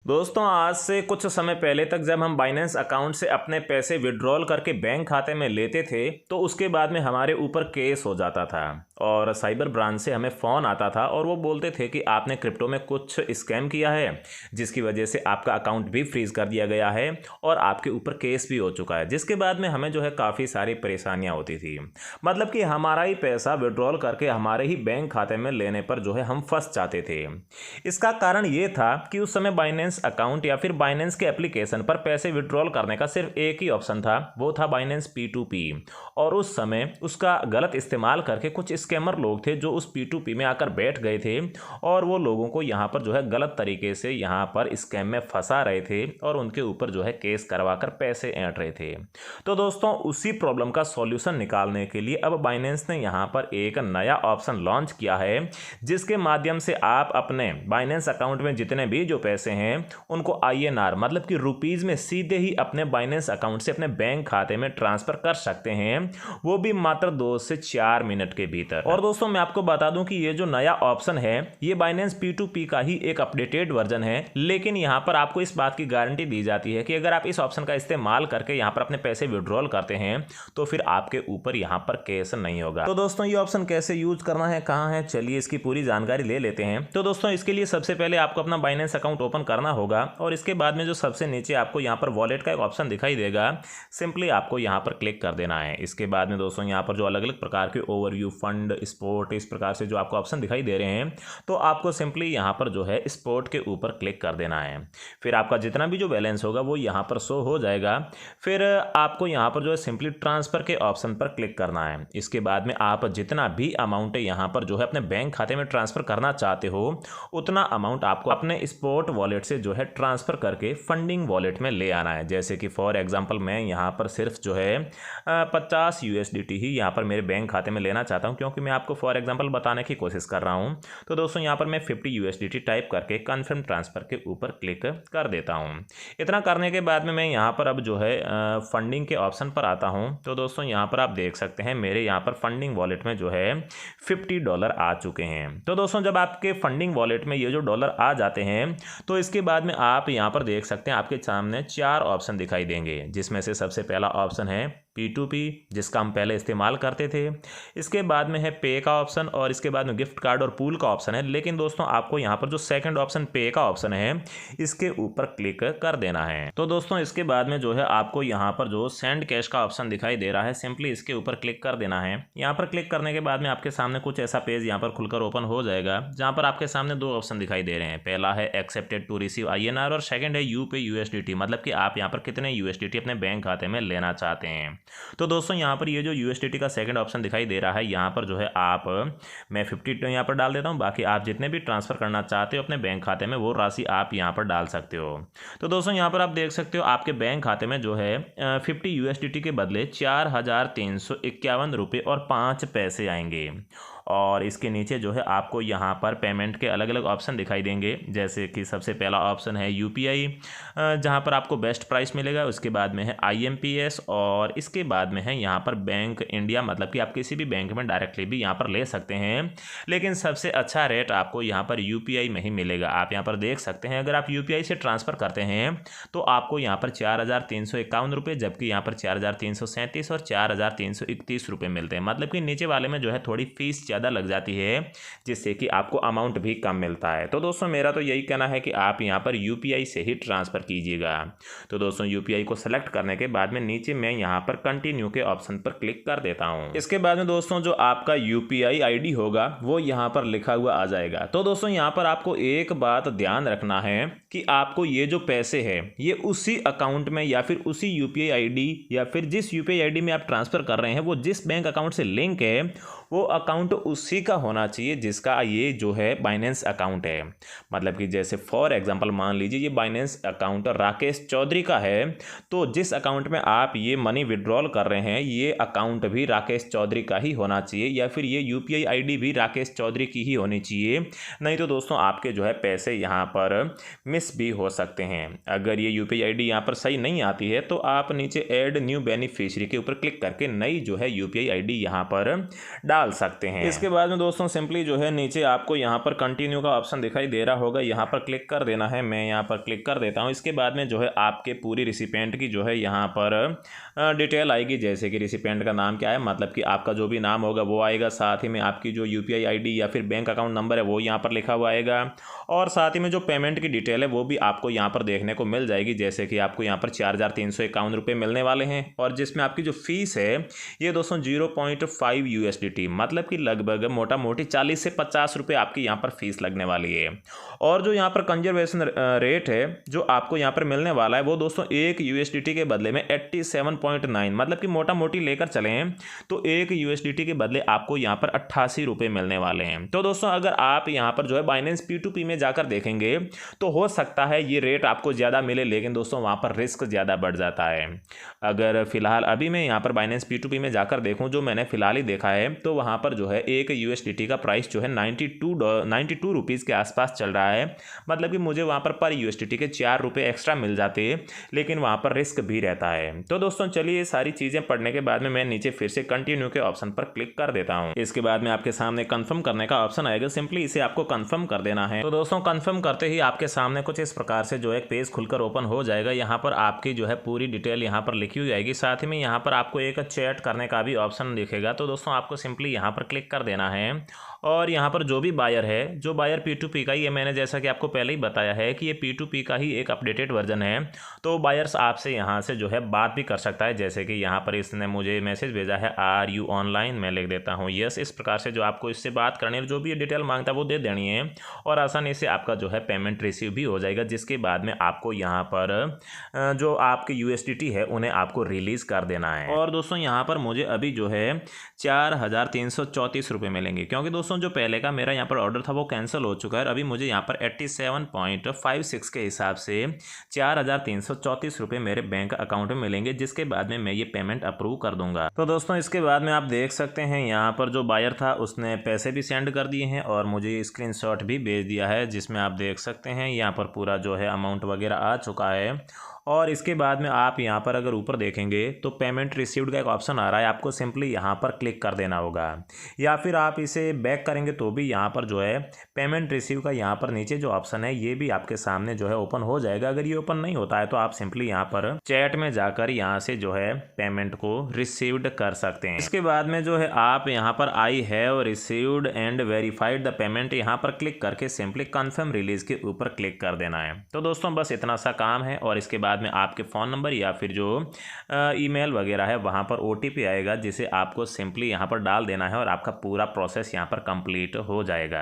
दोस्तों आज से कुछ समय पहले तक जब हम बाइनेंस अकाउंट से अपने पैसे विड्रॉल करके बैंक खाते में लेते थे तो उसके बाद में हमारे ऊपर केस हो जाता था और साइबर ब्रांच से हमें फ़ोन आता था और वो बोलते थे कि आपने क्रिप्टो में कुछ स्कैम किया है जिसकी वजह से आपका अकाउंट भी फ्रीज़ कर दिया गया है और आपके ऊपर केस भी हो चुका है, जिसके बाद में हमें जो है काफ़ी सारी परेशानियाँ होती थी। मतलब कि हमारा ही पैसा विड्रॉल करके हमारे ही बैंक खाते में लेने पर जो है हम फंस जाते थे। इसका कारण ये था कि उस समय बाइनेंस अकाउंट या फिर बाइनेंस के एप्लीकेशन पर पैसे विड्रॉल करने का सिर्फ एक ही ऑप्शन था, वो था बाइनेंस P2P। और उस समय उसका गलत इस्तेमाल करके कुछ स्कैमर लोग थे जो उस P2P में आकर बैठ गए थे और वो लोगों को यहाँ पर जो है गलत तरीके से यहाँ पर स्कैम में फंसा रहे थे और उनके ऊपर जो है केस करवा कर पैसे ऐंठ रहे थे। तो दोस्तों उसी प्रॉब्लम का सॉल्यूशन निकालने के लिए अब बाइनेंस ने यहाँ पर एक नया ऑप्शन लॉन्च किया है, जिसके माध्यम से आप अपने बाइनेंस अकाउंट में जितने भी जो पैसे हैं उनको INR मतलब कि रुपीज़ में सीधे ही अपने बाइनेंस अकाउंट से अपने बैंक खाते में ट्रांसफ़र कर सकते हैं, वो भी मात्र 2 से 4 मिनट के भीतर। और दोस्तों मैं आपको बता दूं कि ये जो नया ऑप्शन है ये बाइनेंस P2P का ही एक अपडेटेड वर्जन है, लेकिन यहाँ पर आपको इस बात की गारंटी दी जाती है कि अगर आप इस ऑप्शन का इस्तेमाल करके यहाँ पर अपने पैसे विड्रॉल करते हैं तो फिर आपके ऊपर यहाँ पर केस नहीं होगा। तो दोस्तों ये ऑप्शन कैसे यूज करना है, कहाँ है, चलिए इसकी पूरी जानकारी ले लेते हैं। तो दोस्तों इसके लिए सबसे पहले आपको अपना बाइनेंस अकाउंट ओपन करना होगा और इसके बाद में जो सबसे नीचे आपको यहाँ पर वॉलेट का एक ऑप्शन दिखाई देगा, सिंपली आपको यहाँ पर क्लिक कर देना है। इसके बाद में दोस्तों यहाँ पर जो अलग अलग प्रकार के ओवरव्यू, फंड, स्पोर्ट, इस प्रकार से जो आपको ऑप्शन दिखाई दे रहे हैं तो आपको सिंपली यहाँ पर जो है स्पोर्ट के ऊपर क्लिक कर देना है। फिर आपका जितना भी जो बैलेंस होगा वो यहाँ पर शो हो जाएगा। फिर आपको यहाँ पर जो है सिंपली ट्रांसफ़र के ऑप्शन पर क्लिक करना है। इसके बाद में आप जितना भी अमाउंट है यहाँ पर जो है अपने बैंक खाते में ट्रांसफ़र करना चाहते हो उतना अमाउंट आपको अपने स्पोर्ट वॉलेट से जो है ट्रांसफ़र करके फंडिंग वॉलेट में ले आना है। जैसे कि फॉर एग्जांपल मैं यहाँ पर सिर्फ जो है 50 USDT ही यहाँ पर मेरे बैंक खाते में लेना चाहता हूँ, क्योंकि मैं आपको फॉर एग्जांपल बताने की कोशिश कर रहा हूँ। तो दोस्तों यहाँ पर मैं 50 USDT टाइप करके कन्फर्म ट्रांसफ़र के ऊपर क्लिक कर देता हूँ। इतना करने के बाद में मैं यहाँ पर अब जो है फंडिंग के ऑप्शन पर आता हूँ। तो दोस्तों यहाँ पर आप देख सकते हैं मेरे यहाँ पर फंडिंग वॉलेट में जो है $50 आ चुके हैं। तो दोस्तों जब आपके फंडिंग वॉलेट में ये जो डॉलर आ जाते हैं तो इसके बाद में आप यहाँ पर देख सकते हैं आपके सामने 4 ऑप्शन दिखाई देंगे, जिसमें से सबसे पहला ऑप्शन है P2P जिसका हम पहले इस्तेमाल करते थे। इसके बाद में है पे का ऑप्शन और इसके बाद में गिफ्ट कार्ड और पूल का ऑप्शन है। लेकिन दोस्तों आपको यहाँ पर जो सेकंड ऑप्शन पे का ऑप्शन है इसके ऊपर क्लिक कर देना है। तो दोस्तों इसके बाद में जो है आपको यहाँ पर जो सेंड कैश का ऑप्शन दिखाई दे रहा है, सिंपली इसके ऊपर क्लिक कर देना है। यहाँ पर क्लिक करने के बाद में आपके सामने कुछ ऐसा पेज यहाँ पर खुलकर ओपन हो जाएगा, जहाँ पर आपके सामने 2 ऑप्शन दिखाई दे रहे हैं। पहला है एक्सेप्टेड टू रिसीव INR और सेकंड है यूपे USDT, मतलब कि आप यहाँ पर कितने USDT अपने बैंक खाते में लेना चाहते हैं। तो दोस्तों यहाँ पर ये जो USDT का सेकंड ऑप्शन दिखाई दे रहा है यहाँ पर जो है मैं 50 यहाँ पर डाल देता हूँ, बाकी आप जितने भी ट्रांसफ़र करना चाहते हो अपने बैंक खाते में वो राशि आप यहाँ पर डाल सकते हो। तो दोस्तों यहाँ पर आप देख सकते हो आपके बैंक खाते में जो है 50 USDT के बदले 4,351 रुपये और 5 पैसे आएंगे। और इसके नीचे जो है आपको यहाँ पर पेमेंट के अलग अलग ऑप्शन दिखाई देंगे, जैसे कि सबसे पहला ऑप्शन है UPI जहाँ पर आपको बेस्ट प्राइस मिलेगा। उसके बाद में है IMPS और इसके बाद में है यहाँ पर बैंक इंडिया, मतलब कि आप किसी भी बैंक में डायरेक्टली भी यहाँ पर ले सकते हैं, लेकिन सबसे अच्छा रेट आपको यहाँ पर UPI में ही मिलेगा। आप यहाँ पर देख सकते हैं अगर आप UPI से ट्रांसफ़र करते हैं तो आपको यहाँ पर 4,351 रुपये, जबकि यहाँ पर 4,337 और 4,331 रुपये मिलते हैं। मतलब कि नीचे वाले में जो है थोड़ी फीस ज़्यादा लग जाती है, जिससे कि आपको अमाउंट भी कम मिलता है। तो दोस्तों मेरा तो यही कहना है कि आप यहाँ पर UPI से ही ट्रांसफ़र कीजिएगा। तो दोस्तों UPI को सेलेक्ट करने के बाद में नीचे मैं यहाँ पर कंटिन्यू के ऑप्शन पर क्लिक कर देता हूँ। इसके बाद में दोस्तों जो आपका UPI ID होगा वो यहाँ पर लिखा हुआ आ जाएगा। तो दोस्तों यहाँ पर आपको एक बात ध्यान रखना है कि आपको ये जो पैसे है ये उसी अकाउंट में या फिर उसी UPI ID या फिर जिस UPI ID में आप ट्रांसफ़र कर रहे हैं वो जिस बैंक अकाउंट से लिंक है वो अकाउंट उसी का होना चाहिए जिसका ये जो है बाइनेंस अकाउंट है। मतलब कि जैसे फॉर एग्जांपल मान लीजिए ये बाइनेंस अकाउंट राकेश चौधरी का है, तो जिस अकाउंट में आप ये मनी विड्रॉल कर रहे हैं ये अकाउंट भी राकेश चौधरी का ही होना चाहिए, या फिर ये UPI ID भी राकेश चौधरी की ही होनी चाहिए। नहीं तो दोस्तों आपके जो है पैसे यहाँ पर मिस भी हो सकते हैं। अगर ये UPI ID यहाँ पर सही नहीं आती है तो आप नीचे ऐड न्यू बेनिफिशियरी के ऊपर क्लिक करके नई जो है UPI ID यहाँ पर डाल डाल सकते हैं। इसके बाद में दोस्तों सिंपली जो है नीचे आपको यहाँ पर कंटिन्यू का ऑप्शन दिखाई दे रहा होगा, यहाँ पर क्लिक कर देना है। मैं यहाँ पर क्लिक कर देता हूँ। इसके बाद में जो है आपके पूरी रिसिपेंट की जो है यहाँ पर डिटेल आएगी, जैसे कि रिसिपेंट का नाम क्या है, मतलब कि आपका जो भी नाम होगा वो आएगा, साथ ही में आपकी जो UPI ID या फिर बैंक अकाउंट नंबर है वो यहाँ पर लिखा हुआ आएगा, और साथ ही में जो पेमेंट की डिटेल है वो भी आपको यहाँ पर देखने को मिल जाएगी, जैसे कि आपको यहाँ पर 4,351 रुपये मिलने वाले हैं, और जिसमें आपकी जो फीस है ये दोस्तों 0.5 USDT, मतलब कि लगभग मोटा मोटी 40 से 50 रुपये आपकी यहाँ पर फीस लगने वाली है। और जो यहाँ पर कंजर्वेशन रेट है जो आपको यहाँ पर मिलने वाला है वो दोस्तों 1 USDT के बदले में 87.9, मतलब कि मोटा मोटी लेकर चलें तो 1 USDT के बदले आपको यहाँ पर 88 रुपये मिलने वाले हैं। तो दोस्तों अगर आप यहाँ पर जो है बाइनेंस P2P में जाकर देखेंगे तो हो सकता है ये रेट आपको ज़्यादा मिले, लेकिन दोस्तों वहाँ पर रिस्क ज़्यादा बढ़ जाता है। अगर फिलहाल अभी मैं यहाँ पर बाइनेंस P2P में जाकर देखूँ, जो मैंने फिलहाल ही देखा है, तो वहाँ पर जो है 1 USDT का प्राइस जो है 92 रुपीज़ के आसपास चल रहा है, मतलब कि मुझे वहाँ पर USDT के 4 रुपये एक्स्ट्रा मिल जाते, लेकिन वहाँ पर रिस्क भी रहता है। तो दोस्तों चलिए ये सारी चीज़ें पढ़ने के बाद में मैं नीचे फिर से कंटिन्यू के ऑप्शन पर क्लिक कर देता हूँ। इसके बाद में आपके सामने कंफर्म करने का ऑप्शन आएगा, सिंपली इसे आपको कंफर्म कर देना है। तो दोस्तों कंफर्म करते ही आपके सामने कुछ इस प्रकार से जो एक पेज खुलकर ओपन हो जाएगा। यहाँ पर आपकी जो है पूरी डिटेल यहाँ पर लिखी हुई आएगी, साथ ही में यहाँ पर आपको एक चैट करने का भी ऑप्शन दिखेगा। तो दोस्तों आपको सिंपली यहाँ पर क्लिक कर देना है, और यहाँ पर जो भी बायर है, जो बायर P2P का, ये मैंने जैसा कि आपको पहले ही बताया है कि ये P2P का ही एक अपडेटेड वर्जन है, तो बायर्स आपसे यहाँ से जो है बात भी कर सकता है। जैसे कि यहाँ पर इसने मुझे मैसेज भेजा है, आर यू ऑनलाइन, मैं लिख देता हूँ यस। इस प्रकार से जो आपको इससे बात करनी है, जो भी ये डिटेल मांगता है वो दे देनी है, और आसानी से आपका जो है पेमेंट रिसीव भी हो जाएगा, जिसके बाद में आपको यहाँ पर जो आपके USDT है उन्हें आपको रिलीज़ कर देना है। और दोस्तों यहाँ पर मुझे अभी जो है 4,334 रुपये मिलेंगे, क्योंकि दोस्तों जो पहले का मेरा यहाँ पर ऑर्डर था वो कैंसिल हो चुका है। अभी मुझे यहाँ पर 87.56 के हिसाब से 4,334 रुपये मेरे बैंक अकाउंट में मिलेंगे, जिसके बाद में मैं ये पेमेंट अप्रूव कर दूंगा। तो दोस्तों इसके बाद में आप देख सकते हैं यहाँ पर जो बायर था उसने पैसे भी सेंड कर दिए हैं, और मुझे स्क्रीनशॉट भी भेज दिया है, जिसमें आप देख सकते हैं यहाँ पर पूरा जो है अमाउंट वगैरह आ चुका है। और इसके बाद में आप यहाँ पर अगर ऊपर देखेंगे तो पेमेंट रिसीव्ड का एक ऑप्शन आ रहा है, आपको सिंपली यहाँ पर क्लिक कर देना होगा, या फिर आप इसे बैक करेंगे तो भी यहाँ पर जो है पेमेंट रिसीव का यहाँ पर नीचे जो ऑप्शन है ये भी आपके सामने जो है ओपन हो जाएगा। अगर ये ओपन नहीं होता है तो आप सिंपली यहाँ पर चैट में जाकर यहाँ से जो है पेमेंट को रिसीव्ड कर सकते हैं। इसके बाद में जो है आप यहाँ पर I have received and verified the payment, यहाँ पर क्लिक करके सिंपली कन्फर्म रिलीज के ऊपर क्लिक कर देना है। तो दोस्तों बस इतना सा काम है, और इसके बाद में आपके फ़ोन नंबर या फिर जो ईमेल वगैरह है वहाँ पर OTP आएगा, जिसे आपको सिंपली यहाँ पर डाल देना है, और आपका पूरा प्रोसेस यहाँ पर कंप्लीट हो जाएगा।